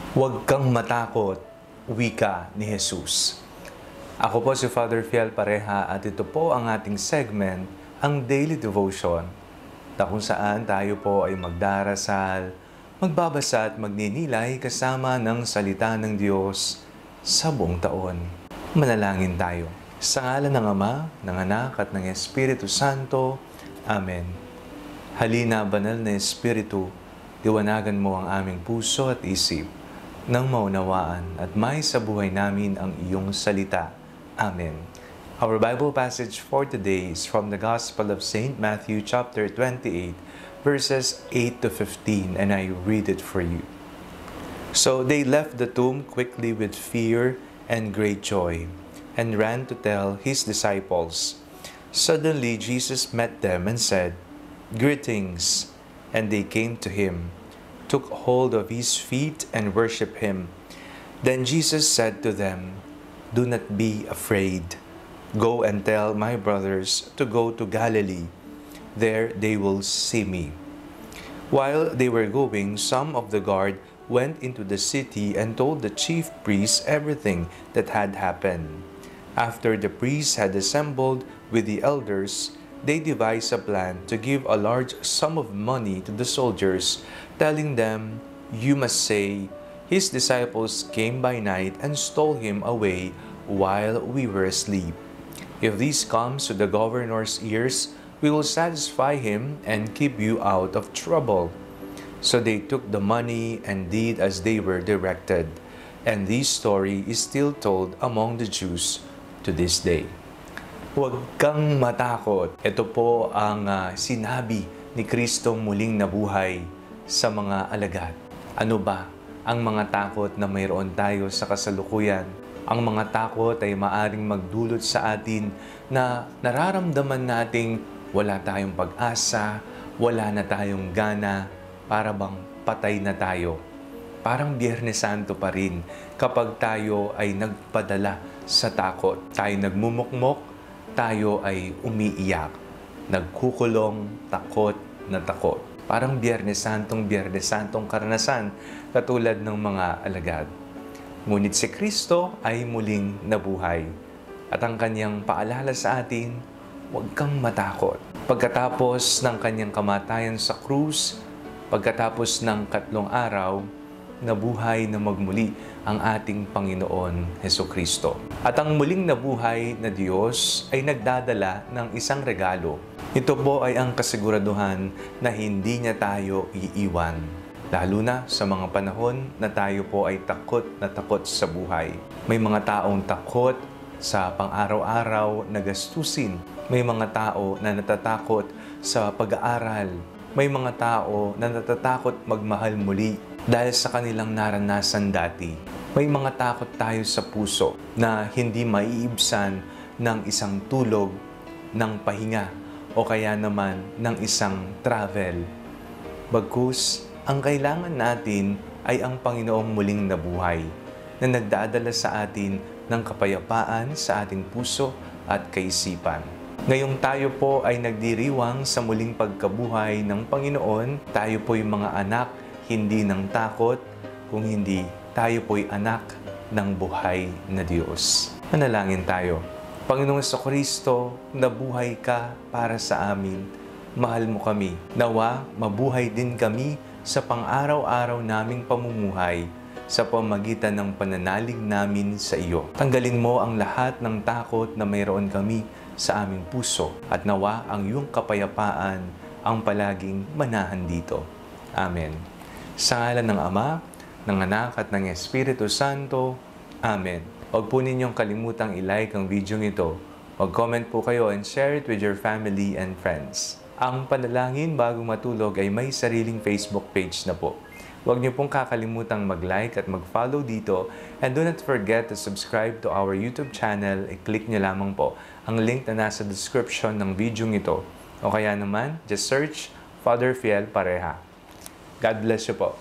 Huwag kang matakot, wika ni Jesus. Ako po si Father Fiel Pareha at ito po ang ating segment, ang Daily Devotion, na kung saan tayo po ay magdarasal, magbabasa at magninilay kasama ng salita ng Diyos sa buong taon. Manalangin tayo. Sa ngalan ng Ama, ng Anak at ng Espiritu Santo. Amen. Halina, banal na Espiritu, liwanagan mo ang aming puso at isip nang maunawaan at may sa buhay namin ang iyong salita. Amen. Our Bible passage for today is from the Gospel of St. Matthew chapter 28, verses 8 to 15, and I read it for you. So they left the tomb quickly with fear and great joy, and ran to tell his disciples. Suddenly Jesus met them and said, "Greetings," and they came to him, took hold of his feet and worshiped him. Then Jesus said to them, "Do not be afraid. Go and tell my brothers to go to Galilee. There they will see me." While they were going, some of the guard went into the city and told the chief priests everything that had happened. After the priests had assembled with the elders, they devised a plan to give a large sum of money to the soldiers, telling them, "You must say, 'His disciples came by night and stole him away while we were asleep.' If this comes to the governor's ears, we will satisfy him and keep you out of trouble." So they took the money and did as they were directed. And this story is still told among the Jews to this day. Huwag kang matakot. Ito po ang sinabi ni Kristong muling nabuhay sa mga alagad. Ano ba ang mga takot na mayroon tayo sa kasalukuyan? Ang mga takot ay maaring magdulot sa atin na nararamdaman nating wala tayong pag-asa, wala na tayong gana, para bang patay na tayo. Parang Biyernes Santo pa rin kapag tayo ay nagpadala sa takot. Tayo nagmumukmok, tayo ay umiiyak, nagkukulong, takot na takot. Parang Biyernes Santong karanasan katulad ng mga alagad. Ngunit si Kristo ay muling nabuhay. At ang kanyang paalala sa atin, huwag kang matakot. Pagkatapos ng kanyang kamatayan sa krus, pagkatapos ng 3 araw, nabuhay na magmuli ang ating Panginoon Hesukristo. At ang muling nabuhay na Diyos ay nagdadala ng isang regalo. Ito po ay ang kasiguraduhan na hindi niya tayo iiwan. Lalo na sa mga panahon na tayo po ay takot na takot sa buhay. May mga taong takot sa pang-araw-araw na gastusin. May mga tao na natatakot sa pag-aaral. May mga tao na natatakot magmahal muli dahil sa kanilang naranasan dati. May mga takot tayo sa puso na hindi maiibsan ng isang tulog, ng pahinga, o kaya naman ng isang travel. Bagkus, ang kailangan natin ay ang Panginoong muling nabuhay na nagdadala sa atin ng kapayapaan sa ating puso at kaisipan. Ngayong tayo po ay nagdiriwang sa muling pagkabuhay ng Panginoon, tayo po'y mga anak, hindi ng takot, kung hindi tayo po'y anak ng buhay na Diyos. Manalangin tayo. Panginoong Jesucristo, nabuhay ka para sa amin. Mahal mo kami. Nawa, mabuhay din kami sa pang-araw-araw naming pamumuhay sa pamagitan ng pananalig namin sa iyo. Tanggalin mo ang lahat ng takot na mayroon kami sa aming puso at nawa ang iyong kapayapaan ang palaging manahan dito. Amen. Sa ngalan ng Ama, ng Anak at ng Espiritu Santo. Amen. Huwag po ninyong kalimutang i-like ang video ito. Mag-comment po kayo and share it with your family and friends. Ang panalangin bago matulog ay may sariling Facebook page na po. Huwag niyo pong kakalimutang mag-like at mag-follow dito, and do not forget to subscribe to our YouTube channel. I-click niyo lamang po ang link na nasa description ng video ito. O kaya naman, just search Father Fiel Pareha. God bless you po.